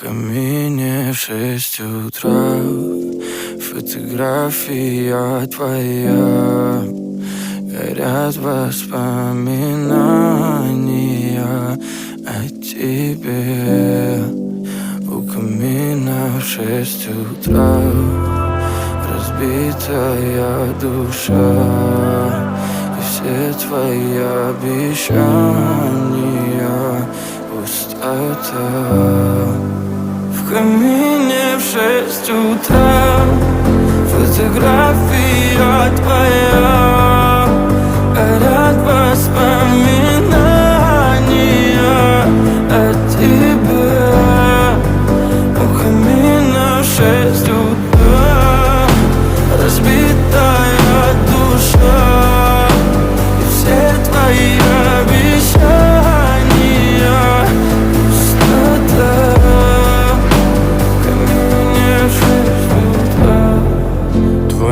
камине в 6 утра фотография твоя. Горят воспоминания о тебе. У камина в 6 утра разбитая душа, и все твои обещания пустота. В камине в 6 утра фотография твоя.